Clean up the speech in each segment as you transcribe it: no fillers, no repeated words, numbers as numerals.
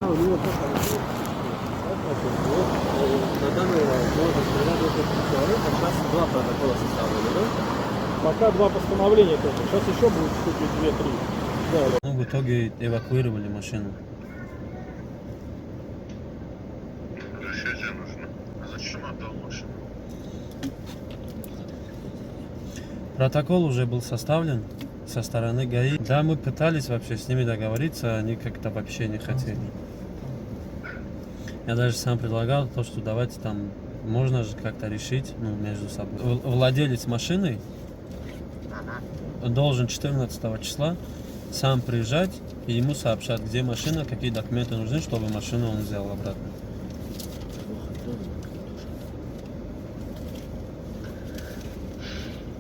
У него просто на данный можно стрелять до 5 человек, а сейчас 2 протокола составлены, да? Пока 2 постановления только. Сейчас еще будет штуки 2-3. Да. Ну, в итоге эвакуировали машину. Разрешение нужно. А зачем отдал машину? Протокол уже был составлен со стороны ГАИ. Да, мы пытались вообще с ними договориться, они как-то вообще не хотели. Я даже сам предлагал то, что давайте там, можно же как-то решить, ну, между собой. Владелец машины должен 14 числа сам приезжать, и ему сообщат, где машина, какие документы нужны, чтобы машину он взял обратно.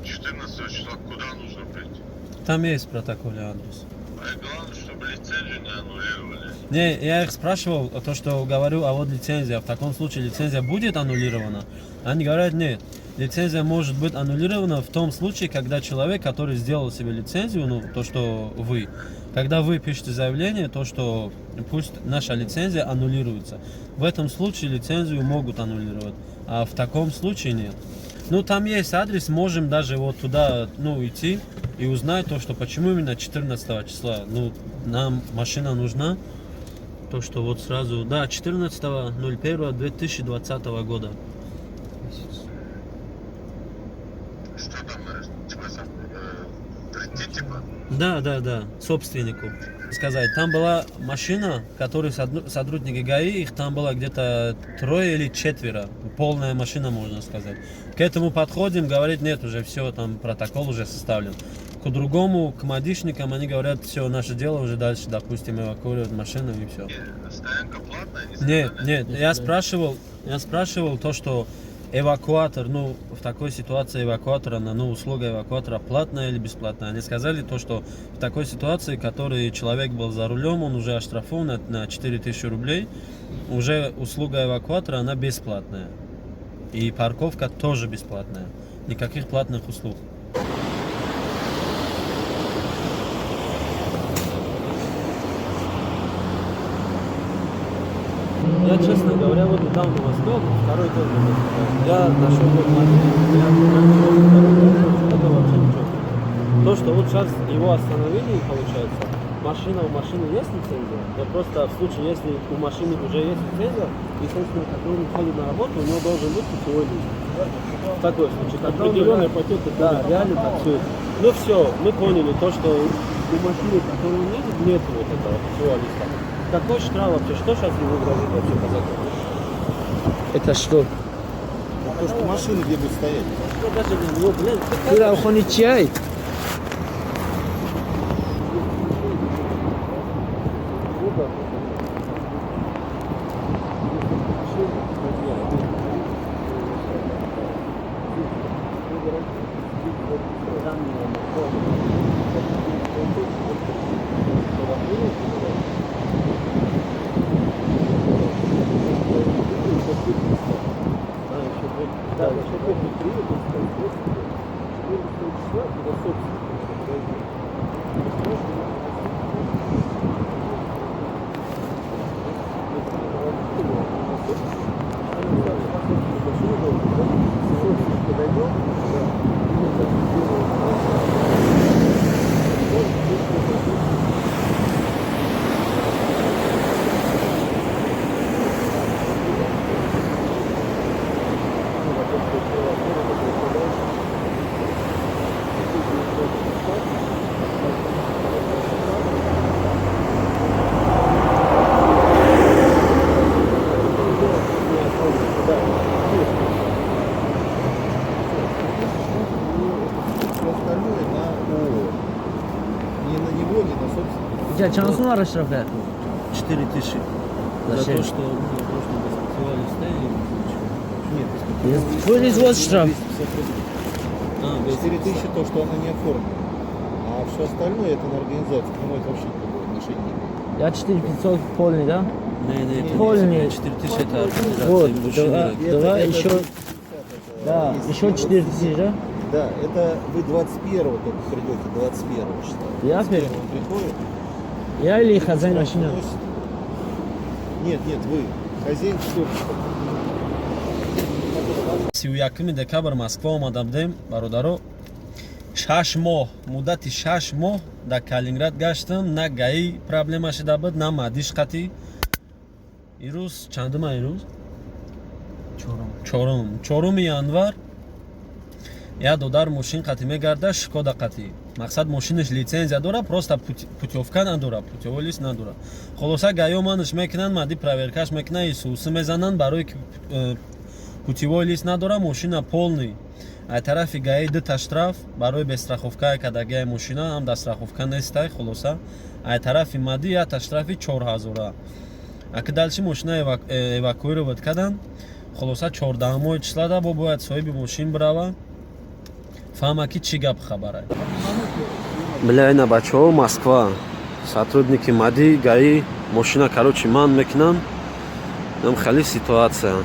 14 числа куда нужно прийти? Там есть в протоколе адрес. А главное, чтобы лицензию не аннулировали. Не, я их спрашивал, то, что говорю, а вот лицензия, в таком случае лицензия будет аннулирована? Они говорят, нет, лицензия может быть аннулирована в том случае, когда человек, который сделал себе лицензию, ну, то, что вы, когда вы пишете заявление, то, что пусть наша лицензия аннулируется. В этом случае лицензию могут аннулировать, а в таком случае нет. Ну, там есть адрес, можем даже вот туда, ну, идти и узнать то, что почему именно 14 числа. Ну, нам машина нужна. То, что вот сразу, да, 14.01.2020 года. Что там, типа, прийти, типа? Да, собственнику сказать. Там была машина, которую сотрудники ГАИ, их там было где-то 3 или 4. Полная машина, можно сказать. К этому подходим, говорит, нет, уже все, там протокол уже составлен. К другому, к мадишникам, они говорят, все, наше дело уже дальше, допустим, эвакуируют машину и все. Стоянка платная? Нет, я спрашивал то, что эвакуатор, ну, в такой ситуации эвакуатора, ну, услуга эвакуатора платная или бесплатная. Они сказали то, что в такой ситуации, который человек был за рулем, он уже оштрафован на 4000 рублей, уже услуга эвакуатора, она бесплатная. И парковка тоже бесплатная. Никаких платных услуг. Я, честно говоря, вот недавно воспел, второй год. Я нашел вот момент, это вообще ничего. То, что вот сейчас его остановили, получается, у машины есть лицензия, но просто в случае, если у машины уже есть лицензия, естественно, когда он ходит на работу, у него должен быть путевой лист. В такой случае, когда Определенный пакет. да, реально таксует. Ну все, мы поняли то, что у машины, которую он едет, нет вот этого путевого листа. Какой штраф вообще? Что сейчас ему грозит вообще по закону? Это что? То, что машины где будут стоять. Ну даже не, ну блин, Куда уходит чай? да, еще помню, приедет, числа, и до Ya çansın var aşraflar. 4000. За Зачем? то, что без путевого листа или без ничего? Твой извоз штраф. Без 4000 то, что она не оформлена. А все остальное это на организацию. К нему это вообще никакого отношения не имеет. Ya 4500 полный, да? Не, Полный. 4000 это Вот, организация. давай Это еще, да, еще 4000, да? Да, это вы 21-го только придете, 21 числа. Я 21 приходит. Я или хозяин машины? Приносит. Нет, вы. Хозяин вторника. 31 декабр Москва омада будем, бародаро. 6 моҳ, муддати 6 моҳ дар Калининград гаштам, на гаи проблема шуда буд, на мадиш қатӣ. Ирӯз чандума ирӯз? Чорум январ. Я додар мошин қатӣ мегарда, Шкода қатӣ. Мақсад мошинаш лицензия дора, просто путёвка надора, путёвой лист надора. Холоса гаё манаш мекунанд, мади проверкаш мекунанд, исуси мезананд, барои ки путёвой лист надора, мошина полный. Ай тарафи гаи 2 штраф барои бестраховка кадаги мошина, ҳам дар страховка нестай, холоса. Ай тарафи мади 1 штрафи 4000. Аки дальчи мошина эвакуировать карданд. Холоса 14 числада бо бояд соҳиби мошин брава. Фаҳма ки чӣ гап хабар аст. Бля, ина бачаҳо Москва, сотрудники МАДИ, ГАИ, мошина короче ман мекунанд. Там хали ситуация.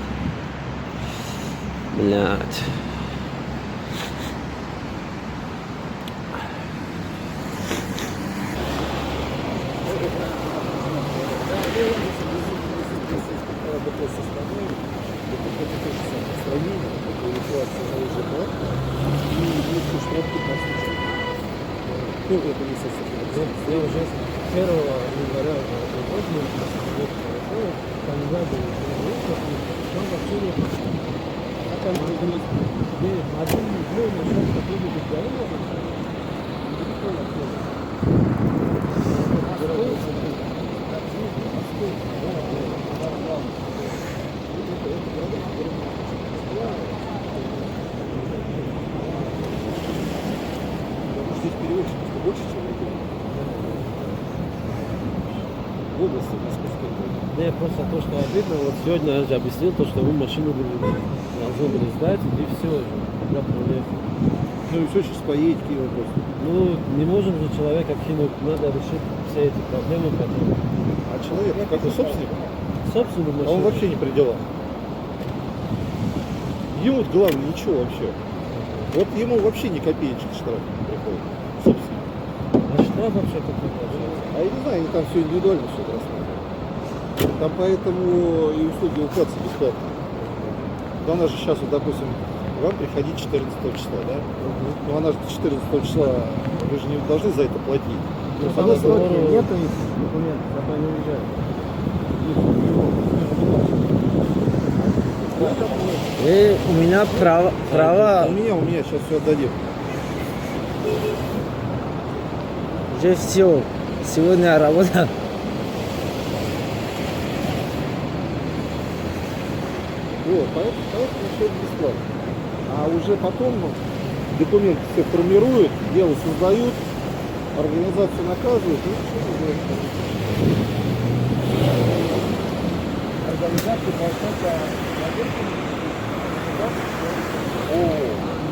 Блядь. Кто это несется? Я уже 1 января возьму, Калининграде, там вообще нет. А там один дней начнет какой-нибудь гаи, Здесь переводчиков больше, чем в области московской. Не, просто то, что обидно, вот сегодня я же объяснил, то, что мы машину должны были сдать, и все, я проблем. Ну и все, сейчас поедете, какие вопросы? Ну, не можем же человека кинуть, надо решить все эти проблемы, которые... А человек, какой собственник? Собственно, А он вообще не при делах. Ему главное ничего вообще. Вот ему вообще ни копеечки штраф не приходит. Собственно. А штраф вообще какой получается? А я не знаю, они там все индивидуально все это рассматривают. Там поэтому и услуги укладываются бесплатно. Да она же сейчас, вот, допустим, вам приходить 14 числа, да? Ну она же 14 числа, вы же не должны за это платить. Ну, С одной стороны, нету их документов, зато они уезжают. У меня право У меня сейчас все отдадим. уже все. Сегодня работа. Вот, поэтому все это бесплатно. А уже потом документы все формируют, дело создают, организацию наказывают, и ничего не делают. Организация, получается,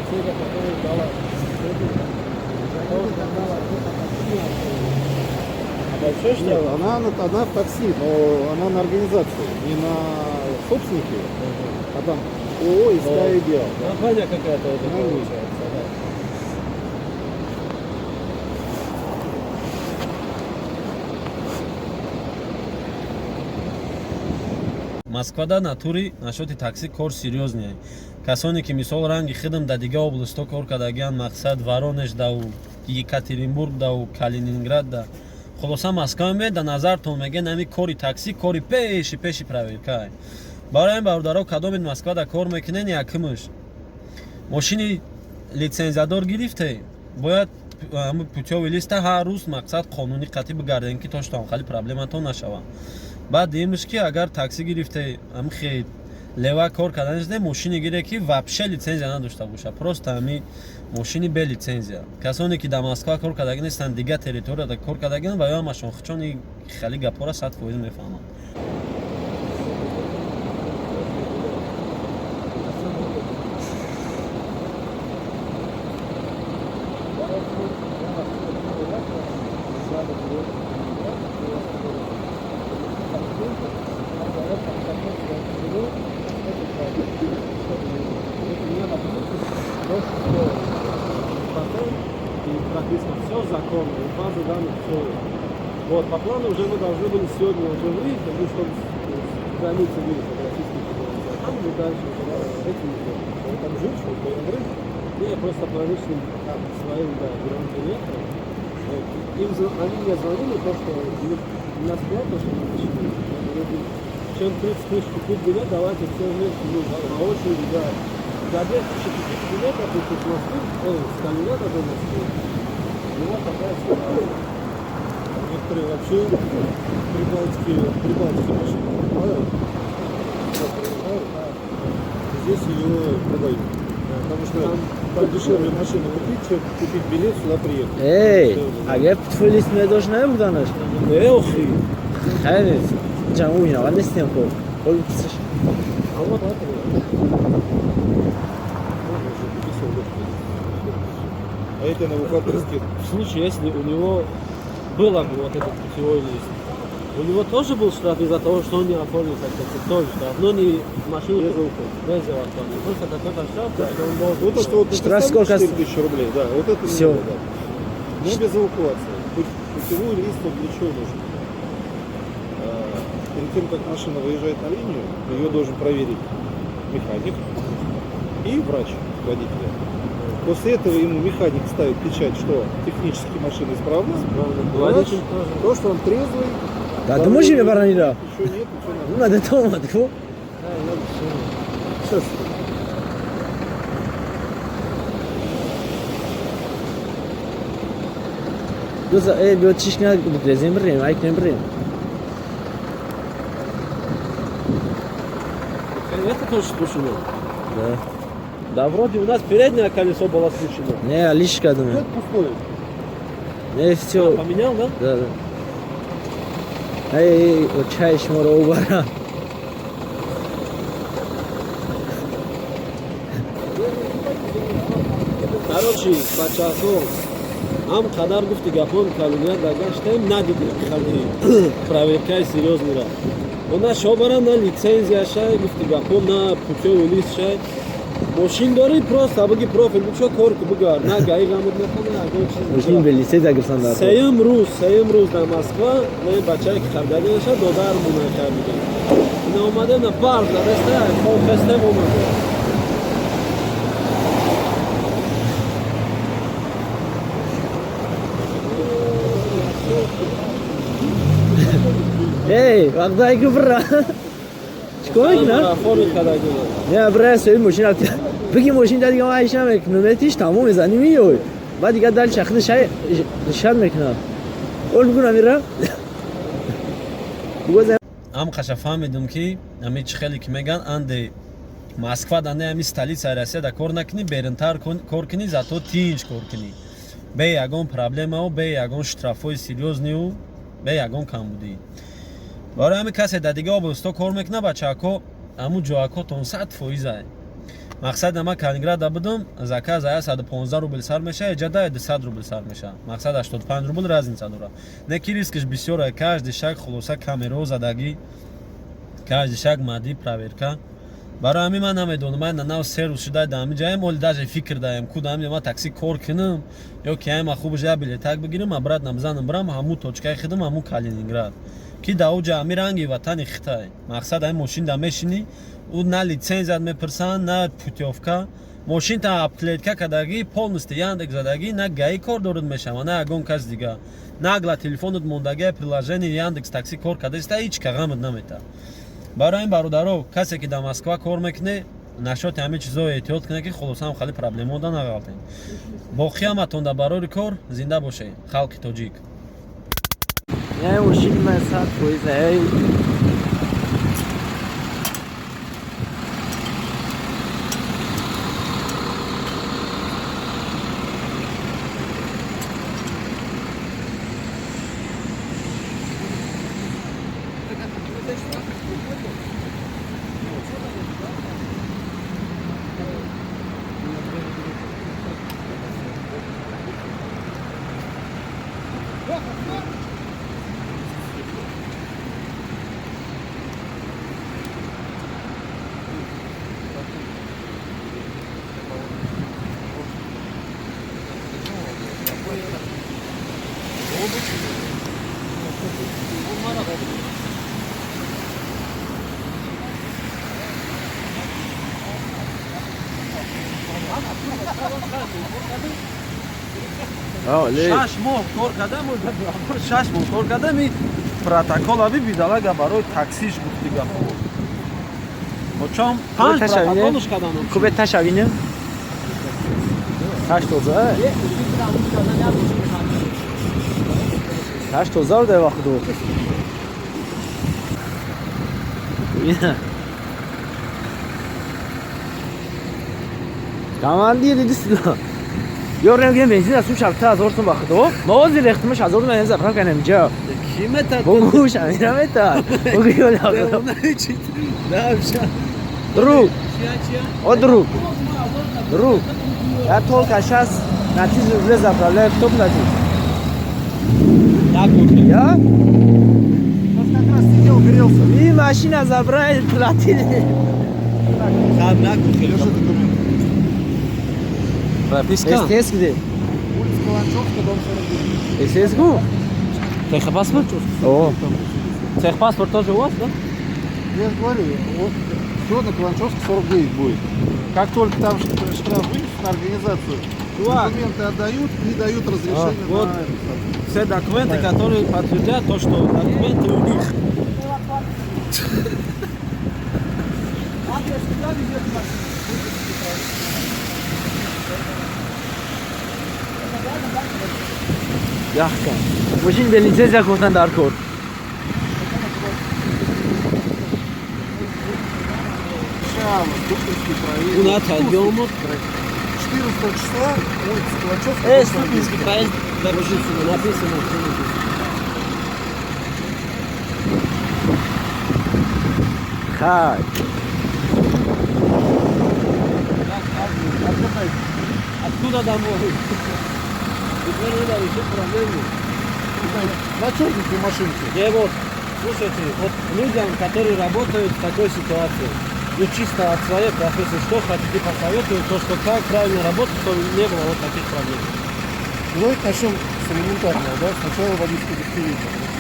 лицензия, которая дала большое что ли? Нет, она в такси, но она на организацию, не на собственники, а там ООО и СКА «Идеал». Компания какая-то это Ну, получается, да. Москвада натури нашоти такси кор серьёзнее. Касоне ки мисол ранги хидм да дига областо кор кардагиан, мақсад Воронеж дау, Екатеринбург дау, Калининград да. Холоса Москва мед да назартон меген ами кори такси, кори пеши проверка. Барои бародаро кадом Москва да кор мекунен якмуш. Мошини лицензиядор гирифте, бояд путёвый листа ҳар рӯз мақсад қонунӣ қатъӣ бигарден ки то штон хали проблематон нашава. Баъд димш ки агар такси гирифте амхе лева кор карданаш не мошини гире ки вообще лицензия надошта боша, просто ами мошини бе лицензия. Касоне ки да Москва кор кардаги нестанд, дига территорияда кор кардагин ва ё машон хичони хали гапора 100% мефаҳмам. И прописано все законно, и база данных все. Вот, по плану уже мы должны были сегодня уже выехать, ну, чтобы границы выехал Российской Федерации. А там мы дальше этим там жил, что ли, обрыв. Я просто по личным своим, да, границам. Они мне звонили, то, что у нас плата, что мы начали. Чем 30 тысяч купить билет, давайте все вместе, ну, на очереди, да. За 250 билетов, из Москвы, с Калининграда до Москвы. Ну, вот такая ситуация. Некоторые вообще прибалтики машины покупают, здесь ее продают. Потому что там дешевле машину купить, чем купить билет сюда приехать. Эй, اگه پلیس نداشت نبودنش. Эх, и. خیلی جمعو اینا ولی نستیم خب. خب پسش. А вот это вот. А это на эвакуаторских. В случае, если у него было бы вот этот путевой лист, у него тоже был штраф из-за того, что он не оформил как-то тоже штраф, но не машину без эвакуации. Просто какой-то штраф, что он должен. Вот это вот Штраф написали сколько? 4000 рублей, да, вот это Всё. не надо, да. Но без эвакуации. Путевой лист он для чего нужен? Перед тем, как машина выезжает на линию, ее должен проверить механик и врач водителя. После этого ему механик ставит печать, что технически машина исправна. Врач, Водитель тоже. то, что он трезвый. Да ты можешь мне баранила? Ничего нет, ничего Ну надо. надо дома, ты во. Сейчас. Doza, بیاد چیش کنه بگذیم بریم، ای کنیم بریم. Это тоже спущено. Да. Да, вроде у нас переднее колесо было спущено. Не, лишь Это думаю. пустое. Не, все. Поменял, да? Да, да. Эй, вот чай шмора убара. Короче, по часу ам қадар гуфти гапон калуния дагаштем надидем хали проверкаи серьёзнира. Она шобара на лицензия шай гуфти гапон на путевой лист шай. Машин дори просто абги профиль бучо кор бугар на гаи гамуд мекана агон Мужчин чиз. бели се дагирсан дар. Сеюм рӯз дар Москва не бачаи ки хардади шад додар муна кардидем. Ина омадем на парк на реста фестем омадем. Эй, вагдай губра. Чикой на? Оформить когда делать. Не, бра, сой машин ат. Беги машин дадига майшам мек, нометиш тамом мезани миёй. Баъд дига дал шахди шай шад мекна. Ол бигуна мира. Гоза ам хаша фаҳмидум ки ами чӣ хеле ки меган анде Москва дане ами столица Россия да кор накунӣ беринтар кор кунӣ зато тинҷ кор кунӣ бе ягон проблемао бе ягон штрафҳои серьёзнию бе ягон камбудӣ барои ами касе да дига областо кор мекунад бачаҳако аму ҷоякотон 100% мақсад ама Калининграда будум заказ ая 115 рубл сар меша эҷада 200 рубл сар меша мақсад 85 рубл разница дора не ки рискиш бисёр каждый шаг хулоса камеро задагӣ каждый шаг мадди проверка барои ами ман намедонам ман нав сервис шуда дами ҷаем оли даже фикр даем кудам ма такси кор кунам ё ки ама хуб ҷа билетак бигирам абрат намзанам брам ҳаму точкаи хидам ҳаму Калининград ки да уҷа ами ранги ватани Хитай мақсад ами мошин да мешинӣ у на лицензият мепирсан на путёвка мошинта апклетка кардагӣ полностью Яндекс задагӣ на гаи кор дорад мешава на ягон кас дига нагла телефонот мондагӣ приложение Яндекс такси кор кардаиста ҳеҷ кағамат намета барои ин бародаро касе ки да Москва кор мекунӣ нашоти ҳамин чизо эҳтиёт кунед ки хулосам хали проблемода нағалтем бо қиёматон да барори кор зинда бошед халқи тоҷик не машин мен 100%. Эй. Оле. شش ماه کار کردم و در 6 ماه کار کردم протокол аби бидалага барои таксиш гуфти гафо. Очам 5 протоколш кардам. Кубе ташавине? Таш тоза. Таш тоза да вақт ду. Командир идисла. Ёрем ген бензин асу шабта 1000 сум вақт ду. Мавози рехтмаш 1000 мен зафрам канам инҷа. Кимета Богуш амирамета. Богу ёла. Друг. О друг. Друг. Я только сейчас натиже влез заправляю, кто платит? Я? Как раз сидел, грелся. И машина забрали, платили. Держи документ. прописка. СТС где? Улица Каланчевская, дом 49. СТС-гу? Техпаспорт? О, Техпаспорт тоже у вас, да? Я же говорю, вот все на Каланчевской 49 будет. Как только там штраф вынесут на организацию, Чувак. документы отдают и дают разрешение вот. на это. Все документы, которые подтвердят то, что документы у них. яхка. Мужчин бе лицензия гуфтан дар кор. Шама, Ступинский проезд. У нас отъемок. 14 числа, улица Каланчевская, дом 49. Ступинский проезд, дорожится, написано. Хай. Откуда домой? Теперь надо решить проблему. На черненькой машинке. Я вот, слушайте, вот людям, которые работают в такой ситуации, ну чисто от своей профессии, что хотите посоветовать, то, что как правильно работать, чтобы не было вот таких проблем. Давайте начнем с элементарного, да? Сначала водительское удостоверение.